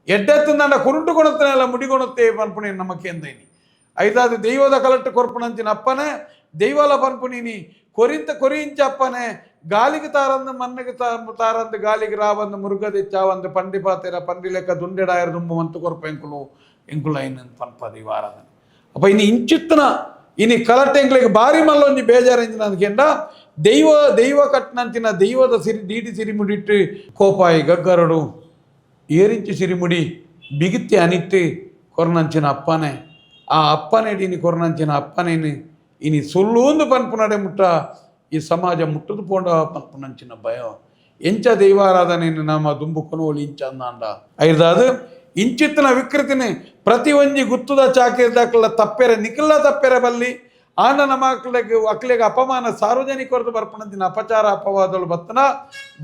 ಎಡ್ಡೆತ್ತಂದ ಕುರುಂಟು ಕೊಣತ್ತನೇ ಎಲ್ಲ ಮುಡಿ ಕೊಣತ್ತೆ ಪನ್ಪುಣಿ ನಮ್ಮಕ್ಕೆ ಅಂದೈನಿ ಐದಾದ ದೈವದ ಕಲಟ್ಟು ಕೊರ್ಪುಣಂಚಿನ ಅಪ್ಪನೇ ದೈವಲ ಪನ್ಪುಣಿನಿ ಕೊರಿಂಚ ಅಪ್ಪನೆ ಗಾಲಿಗೆ ತಾರಂದು ಮನ್ನೆಗೆ ತಾರಂದು ಗಾಲಿಗೆ ರಾವಂದು ಮುರುಗದೆ ಚಾವಂದು ಪಂಡಿ ಪಾತೆರ ಪಂಡಿ ಲೆಕ್ಕ ದುಂಡೆಡಾಯರು ದುಂಬು ಮಂತು ಕೊರಪ ಎಂಕುಲ ಇನ್ನು ಪನ್ಪ ದೈವಾರಾಧನೆ ಅಪ್ಪ ಇನ್ನು ಇಂಚಿತ್ತನ ಇನಿ ಕಲಟ್ಟೆ ಎಂಕ್ಲಿಗೆ ಬಾರಿ ಮಲ್ಲೊಂಜಿ ಬೇಜಾರಂಜಿನ ಅಂದ್ಕೆಂಡ ದೈವ ಕಟ್ನಂಚಿನ ದೈವದ ದೀಡಿ ಸಿರಿಮುಡಿಟ್ಟು ಕೋಪಾಯಿ ಗಗ್ಗರಡು ಏರಿಂಚಿ ಸಿರಿಮುಡಿ ಬಿಗಿತ್ತಿ ಅನಿಟ್ಟು ಕೊರ್ನಂಚಿನ ಅಪ್ಪನೆ ಆ ಅಪ್ಪನೆಡಿನಿ ಕೊರ್ನಂಚಿನ ಅಪ್ಪನೇನು ಇನಿ ಸುಲ್ಲೂಂದು ಪನ್ಪುನಡೆ ಮುಟ್ಟ ಈ ಸಮಾಜ ಮುಟ್ಟದು ಪೋಂಡ ಪನ್ಪುನಂಚಿನ ಭಯ ಎಂಚ ದೈವಾರಾಧನೆಯನ್ನು ನಮ್ಮ ದುಂಬು ಕೊನೋಳಿ ಇಂಚ ಅಂದಾಂಡ ಐದಾದು ಇಂಚಿತ್ತಿನ ವಿಕೃತಿನಿ ಪ್ರತಿ ಒಂಜಿ ಗುತ್ತುದ ಚಾಕಿರ್ದಾಕಲ್ಲ ತಪ್ಪೆರೆ ನಿಖಿಲ್ಲ ತಪ್ಪೆರೆ ಬಲ್ಲಿ ಆಂಡ ನಮ್ಮ ಅಕ್ಲಿಗೆ ಅಪಮಾನ ಸಾರ್ವಜನಿಕರದು ಬರ್ಪಣಂತಿನ ಅಪಚಾರ ಅಪವಾದಗಳು ಬತ್ತನ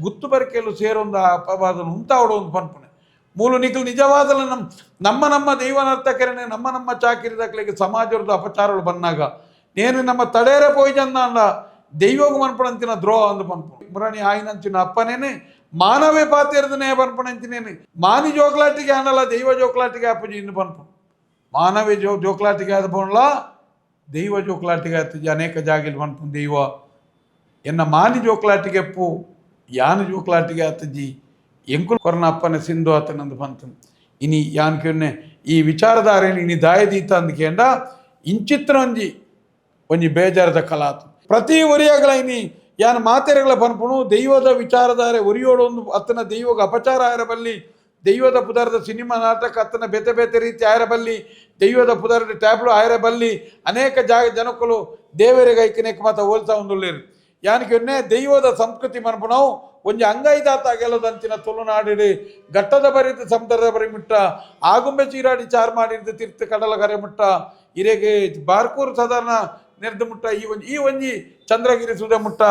ಗುತ್ತು ಬರಿಕೆಯಲು ಸೇರೊಂದು ಅಪವಾದಗಳು ಉಂಟಾವಡು ಒಂದು ಪನ್ಪುಣೆ ಮೂಲು ನಿಖಿಲ್ ನಿಜವಾದಲ್ಲ ನಮ್ಮ ದೈವನರ್ತಕರೇ ನಮ್ಮ ಚಾಕಿರಿದಾಕಲಿಗೆ ಸಮಾಜದ ಅಪಚಾರಗಳು ಬಂದಾಗ ನೇನು ನಮ್ಮ ತಡೇರೆ ಪೋಯ್ಜಂದ ಅಂಡ ದೈವಗು ಮನ್ಪಣಂತಿನ ದ್ರೋಹ ಅಂದು ಪನ್ಪು ಮುರಣಿ ಆಯ್ನಂಚಿನ ಅಪ್ಪನೇನೆ ಮಾನವೇ ಪಾತಿರ್ದನೇ ಪನ್ಪಣಂಚಿನೇನು ಮಾನಿ ಜೋಕ್ಲಾಟಿಗೆ ಆಂಡಲ್ಲ ದೈವ ಜೋಕ್ಲಾಟಿಗೆ ಅಪ್ಪಜಿ ಇನ್ನು ಪನ್ಪು ಮಾನವೇ ಜೋಕ್ಲಾಟಿಗೆ ಆದ ಪೋಣ್ಲ ದೈವ ಜೋಕ್ಲಾಟಿಗೆ ಆತಜಿ ಅನೇಕ ಜಾಗಿಲ್ ಪನ್ಪು ದೈವ ಎನ್ನ ಮಾನಿ ಜೋಕ್ಲಾಟಿಗೆ ಅಪ್ಪು ಯಾನು ಜೋಕ್ಲಾಟಿಗೆ ಆತಜಿ ಎಂಕುಲ್ ಕೊರನ ಅಪ್ಪನ ಸಿಂಧು ಆತನಂದು ಪಂತು ಇನಿ ಯಾನ್ಕೆ ಈ ವಿಚಾರಧಾರೆಯನ್ನು ಇನಿ ದಾಯದೀತ ಅಂದ್ಕೇಂಡ ಇಂಚಿತ್ರ ಒಂಜಿ ಬೇಜಾರದ ಕಲಾತು ಪ್ರತಿ ಒರಿಯಾಗಳ ಇನಿ ಯಾನ್ ಮಾತೆರೆಗಳ ಪನ್ಪುಣು ದೈವದ ವಿಚಾರಧಾರೆ ಒರಿಯೋಡು ಒಂದು ಅತ್ತನ ದೈವಗ ಅಪಚಾರ ಆಗಿರಬಲ್ಲಿ ದೈವದ ಪುದರದ ಸಿನಿಮಾ ನಾಟಕ ಅತ್ತನ ಬೇತೆ ಬೇತೆ ರೀತಿ ಆಗಿರಬಲ್ಲಿ ದೈವದ ಪುದರದ ಟ್ಯಾಬ್ಲು ಆಗಿರಬಲ್ಲಿ ಅನೇಕ ಜನಕ್ಕಲು ದೇವರಿಗೆ ಐಕನೇಕ ಮಾತ ಹೋಲ್ತಾ ಒಂದುಳ್ಳೇರು ಯಾನಿಗೆ ದೈವದ ಸಂಸ್ಕೃತಿ ಮನ್ಪುಣವು ಒಂಜಿ ಅಂಗೈದಾತ ಗೆಲ್ಲದಂಚಿನ ತುಳುನಾಡಿಡು ಘಟ್ಟದ ಬರಿದು ಸಮುದ್ರದ ಬರಿ ಮುಟ್ಟ ಆಗುಂಬೆ ಚೀರಾಡಿ ಚಾರ್ ಮಾಡಿದ್ದು ತೀರ್ಥ ಕಡಲ ಕರೆ ಮುಟ್ಟ ಇರೆಗೆ ಬಾರ್ಕೂರು ಸಾಧಾರಣ ನೆರೆದು ಮುಟ್ಟ ಈ ಒಂಜಿ ಚಂದ್ರಗಿರಿ ಸುದ ಮುಟ್ಟ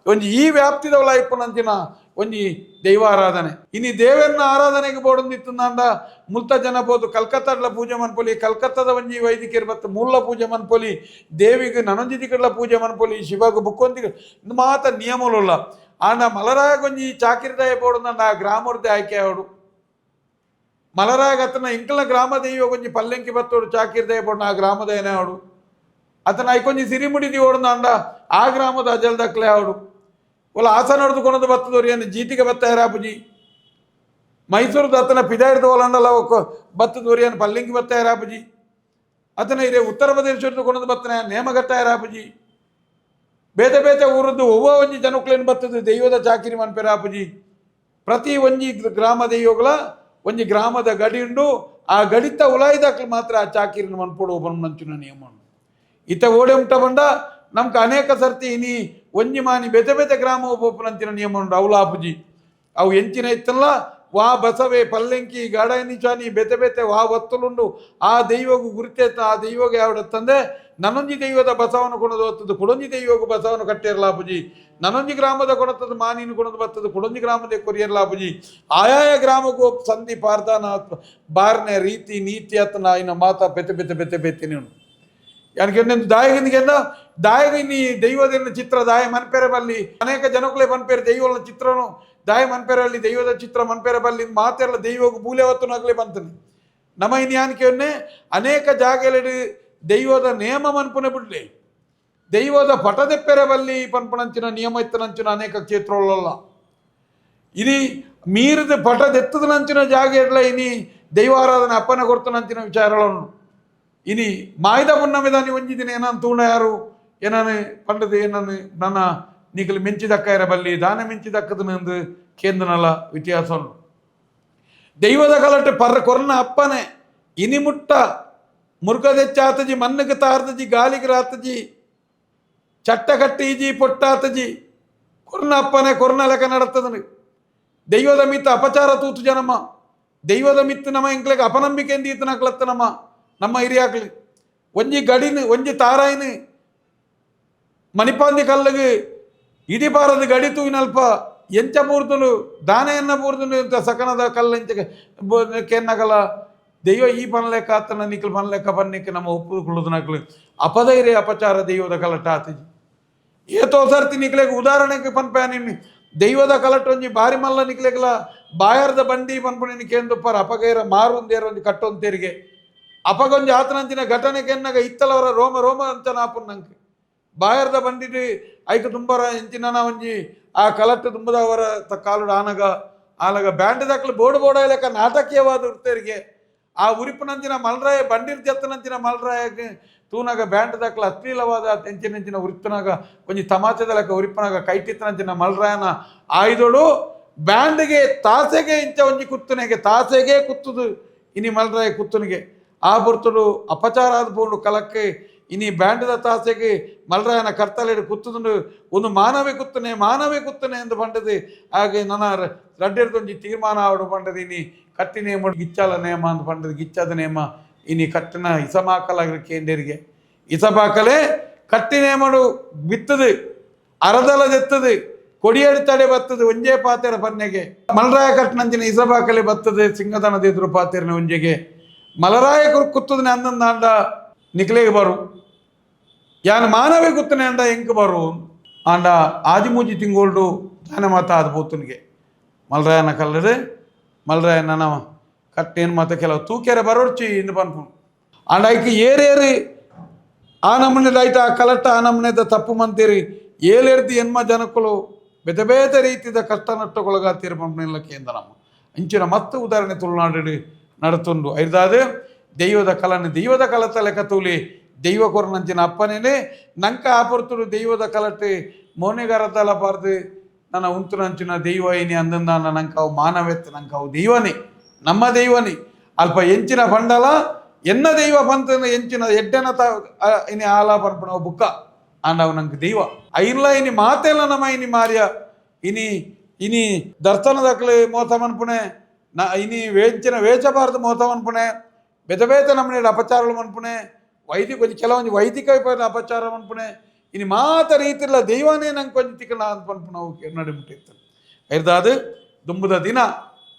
ಒಂಜಿ ಈ ವ್ಯಾಪ್ತಿದವಳ ಇಪ್ಪನಂಚಿನ ಒಂಜಿ ದೈವಾರಾಧನೆ ಇನಿ ದೇವರನ್ನ ಆರಾಧನೆಗೆ ಬೋಡೊಂದಿತ್ತಂದ ಮುಲ್ತ ಜನ ಬೋದು ಕಲ್ಕತ್ತಾಡ್ಲ ಪೂಜೆ ಮನ್ಪೊಲಿ ಕಲ್ಕತ್ತಾದ ಒಂಜಿ ವೈದಿಕರು ಬತ್ತ ಮೂಲ ಪೂಜೆ ಮನ್ಪೊಲಿ ದೇವಿಗೆ ನನಂಜಿದಿಗಡ್ಲ ಪೂಜೆ ಮನ್ಪೊಲಿ ಶಿವಗ ಬುಕ್ಕೊಂದಿಗೆ ಮಾತ ನಿಯಮಲುಲ್ಲ ಆಂಡ ಮಲರಾಗೊಂಜಿ ಚಾಕಿರಿದಾಯ ಬೋಡೊಂದ ಆ ಗ್ರಾಮರ್ದೆ ಆಯ್ಕೆ ಅವಡು ಮಲರಾಗ ಅತನ ಇಂಕಲ ಗ್ರಾಮ ದೈವ ಕೊಂಚಿ ಪಲ್ಲೆಂಕಿ ಬತ್ತೋಡು ಚಾಕಿರಿದಾಯ ಬೋಡ ಆ ಗ್ರಾಮದಯನೇ ಅವಡು ಅತನ ಐಕೊಂಜಿ ಸಿರಿಮುಡಿದಿ ಓಡೋದು ಅಂಡ ಆ ಗ್ರಾಮದ ಅಜಲ್ದಕ್ಲೆ ಅವಡು ಒಲ್ಲ ಆಸನ ಹೊಡೆದುಕೊಳೋದು ಬತ್ತದವ್ರು ಏನು ಜೀಟಿಗೆ ಬತ್ತ ಯಾರಾಪುಜಿ ಮೈಸೂರದ ಅತನ ಪಿದಾಯಿರ್ದು ಒಲಂಡಲ್ಲ ಬತ್ತದವ್ರು ಏನು ಪಲ್ಲಿಂಗಿ ಬತ್ತ ಯಾರಾಪುಜಿ ಅತನ ಇರೇ ಉತ್ತರ ಪ್ರದೇಶದ ಕೊಣದು ಬತ್ತನ ನೇಮಘಟ್ಟ ಯಾರಾಪುಜಿ ಬೇತೆ ಬೇತೆ ಊರದ್ದು ಒವ್ವ ಒಂಜಿ ಜನಕ್ಲೇನು ಬತ್ತದು ದೈವದ ಚಾಕಿರಿ ಮನ್ಪೆರಾಪುಜಿ ಪ್ರತಿ ಒಂಜಿ ಗ್ರಾಮ ದೈವಗಳ ಒಂಜಿ ಗ್ರಾಮದ ಗಡಿ ಉಂಡು ಆ ಗಡಿತ ಉಲಾಯ್ದಾಕ್ಲು ಮಾತ್ರ ಆ ಚಾಕಿರಿನ ಮನ್ಪೊಡು ಬನ್ಮಂಚಿನ ನಿಯಮ ಇತ ಓಡೆ ಉಂಟ ಬಂಡ ನಮ್ಗೆ ಅನೇಕ ಸರ್ತಿ ಇನಿ ಒಂಜಿ ಮಾನಿ ಬೆತೆ ಬೆತೆ ಗ್ರಾಮ ಪೋಪುನಂಚಿನ ನಿಯಮ ಉಂಟು ಅವಲಾಪುಜಿ ಅವು ಎಂಚಿನ ಇತ್ತಲ್ಲ ವಾ ಬಸವೆ ಪಲ್ಲೆಂಕಿ ಗಾಡಾಯಿನಿ ಚಾನಿ ಬೆತೆ ಬೆತೆ ವಾ ಒತ್ತಲುಂಡು ಆ ದೈವಗೂ ಗುರುತೇತ ಆ ದೈವಗೆ ಯಾವಡತ್ತಂದೆ ನನೊಂಜಿ ದೈವದ ಬಸವನು ಕೊಣದು ಬರ್ತದೆ ಕೊಡೊಂಜಿ ದೈವಗೂ ಬಸವನು ಕಟ್ಟಿರಲಾಪುಜಿ ನನೊಂಜಿ ಗ್ರಾಮದ ಕೊಡತದ ಮಾನಿನ ಕೊಣದು ಬರ್ತದೆ ಕೊಡೊಂಜಿ ಗ್ರಾಮದ ಕೊರಿಯರ್ಲಾಪುಜಿ ಆಯಾಯ ಗ್ರಾಮಕ್ಕೂ ಸಂಧಿ ಪಾರ್ದಾನ ಬಾರ್ನೆ ರೀತಿ ನೀತಿ ಅತ್ತನ ಆಯ್ನ ಮಾತಾ ಬೆತೆ ಬೆತೆ ಬೆತೆ ಬೆತೆ ನೀನು ಯಾಕೆ ದಾಯಗನಿಗೆಂದ ದಾಯಗಿನಿ ದೈವದ ಚಿತ್ರ ದಾಯ ಮನ್ಪೆರೆ ಬಲ್ಲಿ ಅನೇಕ ಜನಗಳೇ ಮನ್ಪೇರೆ ದೈವದ ಚಿತ್ರನು ದಾಯ ಮನ್ಪೆರಲ್ಲಿ ದೈವದ ಚಿತ್ರ ಮನ್ಪೆರೆ ಬಲ್ಲಿ ಮಾತೆಲ್ಲ ದೈವಗೂ ಬೂಲೆ ಹೊತ್ತು ನಗಲೇ ಬಂತನೆ ನಮ್ಮ ಇನ್ಯಾನಿಕೆಯನ್ನೇ ಅನೇಕ ಜಾಗದಲ್ಲಿ ದೈವದ ನೇಮ ಮನ್ಪುನೆ ಬಿಡ್ಲಿ ದೈವದ ಪಟದೆಪ್ಪೆರೆ ಬಲ್ಲಿ ಪನ್ಪುನಂಚಿನ ನಿಯಮ ಇತ್ತನಂಚಿನ ಅನೇಕ ಕ್ಷೇತ್ರಗಳಲ್ಲ ಇನಿ ಮೀರಿದ ಪಟದೆತ್ತದನಂಚಿನ ಜಾಗ ಎಲ್ಲ ಇನಿ ದೈವಾರಾಧನೆ ಅಪ್ಪನ ಕೊಡ್ತನಂಚಿನ ವಿಚಾರಗಳನ್ನು ಇನಿ ಮಾಯ್ದ ಮುನ್ನಮೆದಾನಿ ಒಂಜಿದಿನ ಏನಾನು ತೂಣ ಯಾರು ಏನಾನು ಪಂಡದು ಏನಾನು ನನ್ನ ನಿಖಲು ಮೆಂಚಿದಕ್ಕ ಬಲ್ಲಿ ದಾನ ಮೆಂಚಿದಕ್ಕದನೆಂದು ಕೇಂದ್ರನಲ್ಲ ವ್ಯತ್ಯಾಸ ದೈವದ ಕಲಟೆ ಪರ್ರ ಕೊರನ ಅಪ್ಪನೆ ಇನಿ ಮುಟ್ಟ ಮುರುಗದೆಚ್ಚಾತಜಿ ಮಣ್ಣಗೆ ತಾರ್ತಜಿ ಗಾಲಿಗೆ ರಾತಜಿ ಚಟ್ಟ ಕಟ್ಟೀಜಿ ಪೊಟ್ಟಾತಜಿ ಕೊರನ ಅಪ್ಪನೆ ಕೊರನ ಲೆಕ್ಕ ನಡತದನು ದೈವದ ಮಿತ್ತ ಅಪಚಾರ ತೂತು ಜನಮ್ಮ ದೈವದ ಮಿತ್ತು ನಮ್ಮ ಎಂಕ್ಲೆಗೆ ಅಪನಂಬಿಕೆ ಎಂದೀತು ನಕ್ಲತ್ತ ನಮ್ಮ ಹಿರಿಯಾಕ್ಲಿ ಒಂಜಿ ಗಡಿನು ಒಂಜಿ ತಾರಾಯಿನು ಮಣಿಪಾಂದಿ ಕಲ್ಲಿಗೆ ಇಡೀ ಬಾರದ ಗಡಿ ತೂಯಿನಲ್ಪ ಎಂಚ ಪೂರ್ತಲು ದಾನೆಯನ್ನ ಪೂರ್ತಲು ಎಂತ ಸಕನದ ಕಲ್ಲ ಎಂಚ ಕೆನ್ನಗಲ ದೈವ ಈ ಪನ್ಲೆಕ್ಕ ಆತನ ನಿಖಲ್ ಪನ್ಲೆಕ್ಕ ಬನ್ನಿಕ್ಕೆ ನಮ್ಮ ಒಪ್ಪುಕೊಳ್ಳುದು ನಕ್ಲು ಅಪಧೈರ್ಯ ಅಪಚಾರ ದೈವದ ಕಲಟ ಆತಜಿ ಏತೋ ಸರ್ತಿ ನಿಕ್ಲೆಗೆ ಉದಾಹರಣೆಗೆ ಪನ್ಪ್ಯಾನಿ ದೈವದ ಕಲಟ ಒಂಜಿ ಬಾರಿ ಮಲ್ಲ ನಿಕ್ಲೆಗಲ ಬಾಯರ್ದ ಬಂಡಿ ಪನ್ಪುಣಿನಿ ಕೇಂದ್ರಪ್ಪರ ಅಪಗೈರ ಮಾರುಂದೇರ ಒಂಜಿ ಕಟ್ಟೊಂತೇರಿಗೆ ಅಪಗೊಂಜಿ ಆತನಂಚಿನ ಘಟನೆಗೆ ಎನ್ನಾಗ ಇತ್ತಲವರ ರೋಮ ರೋಮ ಅಂತ ನಾಪುನ್ ನಂಗೆ ಬಾಯರ್ದ ಬಂದಿಟ್ಟು ಐಕ ತುಂಬರ ಎಂಚಿನ ಒಂಜಿ ಆ ಕಲಟ್ಟು ತುಂಬದವರ ಕಾಲುಡು ಆಲಗ ಬ್ಯಾಂಡ್ ದಾಖಲೆ ಬೋರ್ಡ್ ಬೋರ್ಡ ಲೆಕ್ಕ ನಾಟಕೀಯವಾದ ವೃತ್ತರಿಗೆ ಆ ಉರಿಪಿನಂಚಿನ ಮಲ್ರಾಯ ಬಂಡಿರ್ ಜತ್ತನಂಚಿನ ಮಲ್ರಾಯಕ್ಕೆ ತೂನಾಗ ಬ್ಯಾಂಡ್ ದಾಖಲೆ ಅಶ್ಲೀಲವಾದ ಎಂಚಿನಂಚಿನ ಉರಿಪಿನಾಗ ಒಂಜಿ ತಮಾಚೆದ ಲೆಕ್ಕ ಉರಿಪಿನಾಗ ಕೈಟಿತ್ತನಂಚಿನ ಮಲ್ರಾಯನ ಆಯ್ದೋಡು ಬ್ಯಾಂಡ್ಗೆ ತಾಸೆಗೆ ಇಂಚ ಒಂಜಿ ಕುತ್ತನೆಗೆ ತಾಸೆಗೆ ಕುತ್ತುದು ಇನಿ ಮಲ್ರಾಯ ಕುತ್ತನಿಗೆ ಆ ಬರ್ತಡು ಅಪಚಾರ ಆದ ಬೋರ್ಡು ಕಲಕ್ಕೆ ಇನಿ ಬ್ಯಾಂಡದ ತಾಸೆಗೆ ಮಲ್ರಾಯನ ಕರ್ತಲೆಡು ಕುತ್ತುದು ಒಂದು ಮಾನವೇ ಕುತ್ತನೆ ಎಂದು ಪಂಡದು ಹಾಗೆ ನನ್ನ ರಡ್ಡೆಡ್ದೊಂಜಿ ತೀರ್ಮಾನ ಆವಡು ಪಂಡದು ಇನಿ ಕಟ್ಟಿ ನೇಮ ಗಿಚ್ಚಾಲ ನೇಮ ಅಂತ ಪಂಡದು ಗಿಚ್ಚದ ನೇಮ ಇನಿ ಕಟ್ಟಿನ ಇಸಮಾಕಲಾಗಿರ ಕೇಂದ್ರಿಗೆ ಇಸಬಾಕಲೆ ಕಟ್ಟಿ ನೇಮಡು ಬಿತ್ತದು ಅರದಲದೆತ್ತದು ಕೊಡಿಯಡಿ ತಡೆ ಬತ್ತದು ಒಂಜೇ ಪಾತೆರ ಪನ್ನೆಗೆ ಮಲ್ರಾಯ ಕಟ್ಟಿನಂಚಿನ ಇಸಬಾಕಲೆ ಬತ್ತದು ಸಿಂಗದನದ ಎದುರು ಪಾತೆರನ ಒಂಜೆಗೆ ಮಲರಾಯ ಕುತ್ತದನೆ ಅಂದಂದಾಂಡ ನಿಕ್ಲೆಗೆ ಬರು ಯಾನು ಮಾನವೇ ಕುತ್ತನೆ ಅಂಡ ಎಂಕ್ ಬರು ಆಂಡ ಆದಿಮೂಜಿ ತಿಂಗೋಲ್ಡು ದಾನ ಮಾತ ಆದ ಪೋತನಿಗೆ ಮಲ್ರಾಯನ ಕಲ್ಲದೆ ಮಲ್ರಾಯನ ಕಟ್ಟೇನು ಮಾತ ಕೆಲವು ತೂಕೆರೆ ಬರೋಡ್ಚಿ ಇಂದು ಪನ್ಪು ಆಂಡ ಐಕೆ ಏರೇರಿ ಆ ನಮೂನೆದ ಆಯ್ತು ಆ ಕಲಟ್ಟ ಆ ನಮೂನೆದ ತಪ್ಪು ಮಂತೀರಿ ಏಳೆರ್ದು ಎನ್ಮ ಜನಕ್ಕಳು ಬೇತೆ ಬೇತೆ ರೀತಿಯ ಕಷ್ಟ ನಷ್ಟಗೊಳಗಾತೀರಿ ಪಂಪನೆಲ್ಲ ಕೇಂದ್ರ ನಮ್ಮ ಇಂಚಿನ ಮತ್ತೆ ಉದಾಹರಣೆ ತುಳುನಾಡು ನಡತುಂಡು ಐದಾದ ದೈವದ ಕಲತ ಲೆಕ್ಕ ತೂಲಿ ದೈವ ಕೊರನಂಚಿನ ಅಪ್ಪನೇನೆ ನಂಕ ಆಪರ್ತುಡು ದೈವದ ಕಲಟ್ಟು ಮೋನೆಗಾರತಲ ಪಾರ್ದು ನನ್ನ ಉಂತುನಂಚಿನ ದೈವ ಏನಿ ಅಂದಂದಾನ ನಂಕ ಅವು ಮಾನವೆತ್ತು ನಂಕ ಅವು ದೈವನೇ ನಮ್ಮ ದೈವನೇ ಅಲ್ಪ ಎಂಚಿನ ಪಂಡಲ ಎನ್ನ ದೈವ ಪಂತನ ಎಂಚಿನ ಎಡ್ಡೆನ ಇನಿ ಆಲ ಪನ್ಪುಣ ಬುಕ್ಕ ಆಂಡವು ನಂಗೆ ದೈವ ಐರ್ಲ ಇನಿ ಮಾತೆಲ್ಲ ನಮ್ಮ ಇನಿ ಮಾರ್ಯ ಇನಿ ದರ್ಶನದಕ್ಲೆ ಮೋಸ ಮನ್ಪುಣೆ ಇನಿ ವೇಂಚಿನ ವೇಚಬಾರದು ಮೋಸ ಮನ್ಪುಣೆ ಬೇತೆ ಬೇತೆ ನಮ್ಮನೆ ಅಪಚಾರಗಳು ಮನ್ಪುಣೆ ಕೊಂಚ ಕೆಲವೊಂದು ವೈದಿಕ ಅಪಚಾರ ಮನ್ಪುಣೆ ಇನಿ ಮಾತ ರೀತಿಲ್ಲ ದೈವನೇ ನಂಗೆ ಕೊಂಚ ತಿಕ್ಕಣ ಅಂತ ಪನ್ಪುಣ ನಡಿಬಿಟ್ಟಿತ್ತು ಐದಾದ ದುಂಬುದ ದಿನ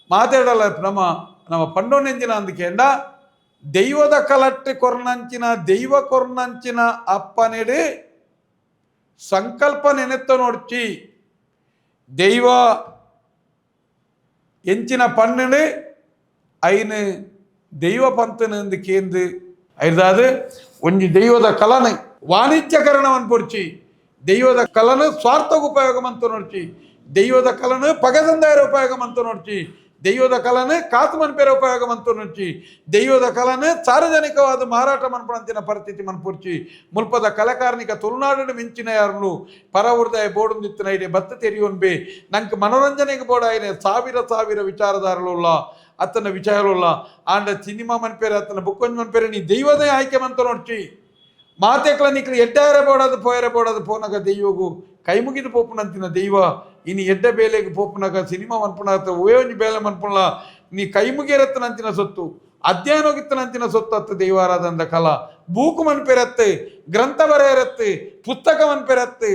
ಮಾತಾಡಲ್ಲ ನಮ್ಮ ಪಂಡೋನೆಂಜಿನ ಅಂದಿಕೆಂಡ ದೈವದ ಕಲಟ್ಟು ಕೊರ್ನಂಚಿನ ದೈವ ಕೊರ್ನಂಚಿನ ಅಪ್ಪನೆಡು ಸಂಕಲ್ಪ ನೆನೆತ್ತ ನೋಡ್ಚಿ ದೈವ ಎಂಚಿನ ಪಣ್ಣು ಐನು ದೈವ ಪಂತನಂದು ಕೇಂದು ಐದಾದ ಒಂಜಿ ದೈವದ ಕಲನ ವಾಣಿಜ್ಯಕರಣವನ್ನು ಪೊಡ್ಚಿ ದೈವದ ಕಲನು ಸ್ವಾರ್ಥಕ್ಕೆ ಉಪಯೋಗಮಂತ ನೋಡ್ಚಿ ದೈವದ ಕಲನು ಪಗದಂದಾಯರ ಉಪಯೋಗಮಂತ ನೋಡ್ಚಿ ದೈವದ ಕಲನು ಕಾತು ಮನ್ಪೇರ ಉಪಯೋಗಮಂತ ನೋಡ್ಚಿ ದೈವದ ಕಲನು ಸಾರ್ವಜನಿಕವಾದ ಮಾರಾಟ ಮನ್ಪಣಂಚಿನ ಪರಿಸ್ಥಿತಿ ಮನ್ಪುರ್ಚಿ ಮುಲ್ಪದ ಕಲಾಕಾರ್ಣಿಕ ತುಳುನಾಡು ಮಿಂಚಿನ ಯಾರು ಪರ ಉರ್ದಾಯ ಬೋರ್ಡು ಐಡೆ ಬತ್ತ ತೆರಿಯೋನ್ಬೆ ನಂಗೆ ಮನೋರಂಜನೆಗೆ ಬೋರ್ಡ್ ಆಯ್ನೆ ಸಾವಿರ ವಿಚಾರದಾರಲ್ಲ ಅತ್ತನ ವಿಚಾರಲ್ಲ ಆಂಡ ಸಿನಿಮಾ ಮನ್ಪೇರೆ ಅತ್ತನ ಬುಕ್ಕೊಂಜ್ ಮನ್ಪೇರೆ ನೀ ದೈವದೇ ಆಯ್ಕೆ ಮಂತ ನೋಡ್ಚಿ ಮಾತೆಕ್ಲ ನಿಕ್ಲು ಎಡ್ಡಾರೆ ಬೋಡದು ಪೋಯರೆ ಬೋಡದು ಪೋನಗ ದೆಯ್ಯೋಗು ಕೈ ಮುಗಿದು ಪೋಪುನಂತಿನ ದೈವ ಇನಿ ಎಡ್ಡ ಬೇಲೆಗೆ ಪೋಪುನಗ ಸಿನಿಮಾ ಮನ್ಪುಣಾತ ಒಂಜಿ ಬೇಲೆ ಮನ್ಪುಣ ನೀ ಕೈ ಮುಗಿಯರತ್ತನಂತಿನ ಸೊತ್ತು ಅಧ್ಯಯನ ಹೋಗಿತ್ತನಂತಿನ ಸೊತ್ತು ಅತ್ತ ದೈವಾರಾಧನದ ಕಲ ಬೂಕು ಮನ್ಪೆರತ್ತೆ ಗ್ರಂಥ ಬರೆಯರತ್ತೆ ಪುಸ್ತಕ ಮನ್ಪೆರತ್ತೆ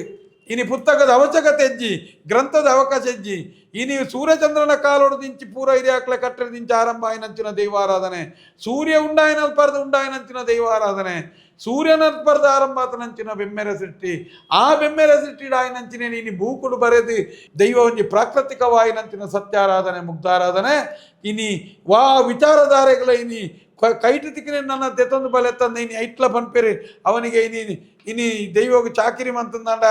ಇನಿ ಪುಸ್ತಕದ ಅವಶ್ಯಕತೆ ಹೆಜ್ಜಿ ಗ್ರಂಥದ ಅವಕಾಶ ಹೆಜ್ಜಿ ಇನಿ ಸೂರ್ಯಚಂದ್ರನ ಕಾಲೊಡದಿಂಚಿ ಪೂರ ಹಿರಿಯಾಕ್ಲೆ ಕಟ್ಟಡದಿಂಚಿ ಆರಂಭ ಆಯ್ನಂಚಿನ ದೈವಾರಾಧನೆ ಸೂರ್ಯ ಉಂಡಾಯನಲ್ಪರ್ದು ಉಂಡಾಯನಂಚಿನ ದೈವಾರಾಧನೆ ಸೂರ್ಯನಲ್ಪರ್ದ ಆರಂಭ ಆತನಂಚಿನ ಬೆಮ್ಮೆರ ಸೃಷ್ಟಿ ಆ ಬೆಮ್ಮೆರ ಸೃಷ್ಟಿಡ ಆಯ್ನಂಚಿನ ನೀನು ಭೂಕುಡು ಬರೆದು ದೈವ ಒಂಜಿ ಪ್ರಾಕೃತಿಕವಾಯಿನಂಚಿನ ಸತ್ಯಾರಾಧನೆ ಮುಗ್ಧಾರಾಧನೆ ಇನಿ ವಾ ವಿಚಾರಧಾರೆಗಳ ಇನಿ ಕೈಟು ತಿಕ್ಕಿನ ನನ್ನ ತೆತ್ತೊಂದು ಬಲೆ ತಂದ ಇನಿ ಐಟ್ಲ ಪನ್ಪೆರೆ ಅವನಿಗೆ ಇನಿ ದೈವಗೆ ಚಾಕಿರಿ ಮಂತಂದಾಂಡ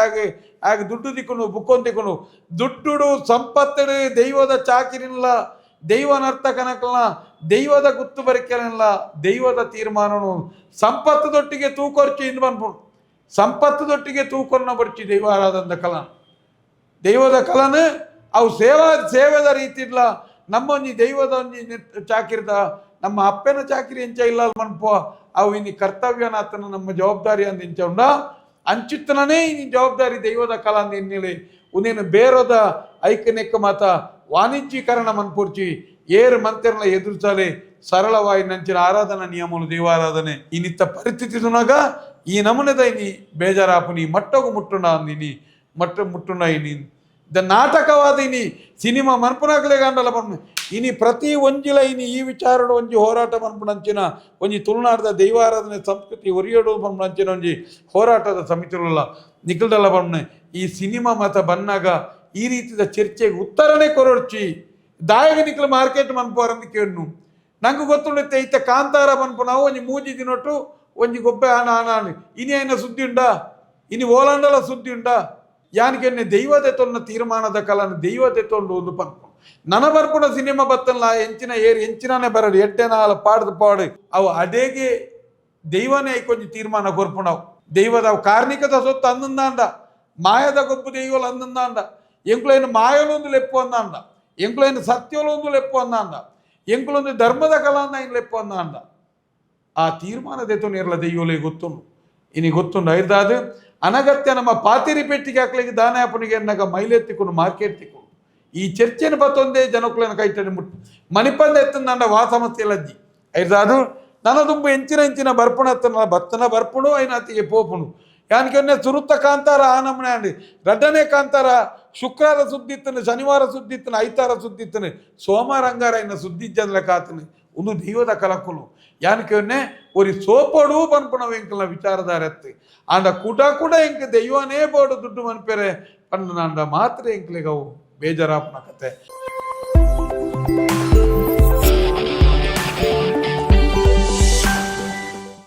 ಹಾಗೆ ದುಡ್ಡು ತಿಕ್ಕನು ಬುಕ್ಕೊಂದು ತಿಕ್ಕನು ದುಡ್ಡು ಸಂಪತ್ತಡು ದೈವದ ಚಾಕಿರಿನಲ್ಲ ದೈವ ನರ್ತಕನಕಲ್ಲ ದೈವದ ಗುತ್ತು ಬರಿಕೆಲ್ಲ ದೈವದ ತೀರ್ಮಾನನು ಸಂಪತ್ತದೊಟ್ಟಿಗೆ ತೂಕೊರ್ಚಿ ಇಂದು ಬಂದ್ಬಿಡು ಸಂಪತ್ತದೊಟ್ಟಿಗೆ ತೂಕೊನ್ನ ಬರ್ಚಿ ದೈವಾರಾಧನದ ಕಲನ ದೈವದ ಕಲನ ಅವು ಸೇವೆದ ರೀತಿ ಇಲ್ಲ ನಮ್ಮೊಂಜಿ ದೈವದ ಒಂಜಿ ಚಾಕಿರ್ದ ನಮ್ಮ ಅಪ್ಪನ ಚಾಕಿರಿ ಎಂಚ ಇಲ್ಲ ಮನ್ಪೋ ಅವು ಇನ್ನು ಕರ್ತವ್ಯನಾತನ ನಮ್ಮ ಜವಾಬ್ದಾರಿ ಅಂದ ಇಂಚ ಉಂಡ ಅಂಚಿತ್ತನೇ ಇನ್ನು ಜವಾಬ್ದಾರಿ ದೈವದ ಕಲ ಅಂದ ಎನ್ನಿಲೆ ಉನೇನು ಬೇರೋದ ಐಕನೆಕ್ಕ ಮಾತ ವಾಣಿಜ್ಯೀಕರಣ ಮನ್ಪೂರ್ಚಿ ಏರು ಮಂತ್ರಿನ ಎದುರಿಸಲೆ ಸರಳವಾಗಿ ನಂಚಿನ ಆರಾಧನಾ ನಿಯಮಗಳು ದೈವಾರಾಧನೆ ಇನ್ನಿತ್ತ ಪರಿಸ್ಥಿತಿ ಸುನಾಗ ಈ ನಮೂನೆದ ಇನಿ ಬೇಜಾರಾಪುನಿ ಮಟ್ಟಗು ಮುಟ್ಟುಂಡ ಅಂದಿನಿ ಮಟ್ಟ ಮುಟ್ಟುಂಡ ಇನಿ ದ ನಾಟಕವಾದ ಇನಿ ಸಿನಿಮಾ ಮನ್ಪುನಾಗಲೇ ಗಂಡಲ ಬಣ್ಣ ಇನಿ ಪ್ರತಿ ಒಂಜಿಲ ಇನಿ ಈ ವಿಚಾರಡು ಒಂಜಿ ಹೋರಾಟ ಮನ್ಪುನಂಚಿನ ಒಂಜಿ ತುಳುನಾಡದ ದೈವಾರಾಧನೆ ಸಂಸ್ಕೃತಿ ಒರಿಯೋಡು ಮನ್ಪುನಂಚಿನ ಒಂಜಿ ಹೋರಾಟದ ಸಮಿತಿರುಲ್ಲ ನಿಖಲ್ದಲ್ಲ ಬಣ್ಣ ಈ ಸಿನಿಮಾ ಮತ ಬನ್ನಾಗ ಈ ರೀತಿಯ ಚರ್ಚೆಗೆ ಉತ್ತರನೇ ಕೊರಡ್ಚಿ ದಾಯಗ ನಿಖಲು ಮಾರ್ಕೆಟ್ ಮನ್ಪುವರಂದು ಕೇಳ್ನು ನಂಗೆ ಗೊತ್ತುಂಡತ್ತೆ ಇತ್ತ ಕಾಂತಾರ ಮನ್ಪು ನಾವು ಒಂಜಿ ಮೂಜಿ ದಿನೊಟ್ಟು ಒಂಜಿ ಗೊಬ್ಬೆ ಆನ ಆನ ಇನಿ ಐನ ಸುದ್ದಿ ಉಂಡಾ ಇನಿ ಓಲಾಂಡಲ ಸುದ್ದಿ ಉಂಡಾ ಯಾನಿಗೆನ್ನೆ ದೈವತೆ ತೊನ್ನ ತೀರ್ಮಾನದ ಕಲನ ದೈವತೆ ತೊಂಡು ಒಂದು ಪನ್ಪು ನನ ಬರ್ಪುಣ ಸಿನಿಮಾ ಬತ್ತಲ್ಲ ಎಂಚಿನ ಎಂಚಿನಾನೇ ಬರಡು ಎಡ್ಡೆನಾಲ ಪಾಡ್ದು ಪಾಡು ಅವು ಅಡೇಗೆ ದೈವನೇ ಕೊಂಚ ತೀರ್ಮಾನ ಕೊರ್ಪುಣವು ದೈವದ ಅವು ಕಾರ್ಣಿಕದ ಸೊತ್ತು ಅಂದಂದಾಂಡ ಮಾಯದ ಗೊಬ್ಬು ದೈವಲು ಅಂದಂದಾಂಡ ಎಂಕ್ಳೇನು ಮಾಯಲೊಂದು ಲೆಪ್ಪು ಅಂದಾಂಡ ಎಂಕ್ಳೇನು ಸತ್ಯಲೊಂದು ಲೆಪ್ಪು ಅಂದಾಂಡ ಎಂಕ್ಳೊಂದು ಧರ್ಮದ ಕಲ ಅಂದ ಇನ್ ಲೆಪ್ಪು ಅಂದಾಂಡ ಆ ತೀರ್ಮಾನದ ಎತ್ತುನಿರಲ ದೈವಲೇ ಗೊತ್ತುಂಡು ಇನಿ ಗೊತ್ತುಂಡು ಐದಾದ ಅನಗತ್ಯ ನಮ್ಮ ಪಾತಿರಿ ಪೆಟ್ಟಿಗೆ ಹಾಕ್ಲಿಕ್ಕೆ ದಾನ ಆಪನಿಗೆ ಎನ್ನಾಗ ಮೈಲೆತ್ತಿಕೊಂಡು ಮಾರ್ಕೆಟ್ ತಿಕ್ಕೊಂಡು ಈ ಚರ್ಚೆನ ಬತ್ತೊಂದೇ ಜನಕ್ಕಳನ್ನ ಕೈಟನೆ ಮುಟ್ಟು ಮಣಿಪಂದ ಎತ್ತಂದಾಂಡ ವಾ ಸಮಸ್ಯೆ ಲಜ್ಜಿ ಐದಾದು ನನ್ನ ತುಂಬ ಎಂಚಿನ ಬರ್ಪುಣ ಎತ್ತನ ಬತ್ತನ ಬರ್ಪುಣು ಐನಾತಿಗೆ ಪೋಪುಣು ಯಾನಿಗೆ ಸುರುತ್ತ ಕಾಂತಾರ ಆ ನಮ್ಮನೆ ಅಂಡಿ ರಡ್ಡನೇ ಕಾಂತಾರ ಶುಕ್ರವಾರ ಸುದ್ದಿತ್ತನು ಶನಿವಾರ ಸುದ್ದಿತ್ತನು ಐತಾರ ಸುದ್ದಿತ್ತನು ಸೋಮವಾರ ಅಂಗಾರ ಇನ್ನ ಸುದ್ದಿಜ್ಜಂದ್ಲ ಕಾತನು ಒಂದು ದೈವದ ಕಲಕುಲು ಯಾನಿಕೆ ஒரு ಸೋಪೋಡು ಪನ್ಪುಣ ಎಂಕಲ ವಿಚಾರದಾರತ್ತೆ ಆಂಡ ಕೂಡ ಎಂಕ ದೈವನೇ ಬೋಡು ದುಡ್ಡು ಮನ್ಪೆರೆ ಪಂಡ ನಾಂಡ ಮಾತ್ರ ಎಂಕ್ಲೆಗವು ಬೇಜಾರಾಪನ ಕತೆ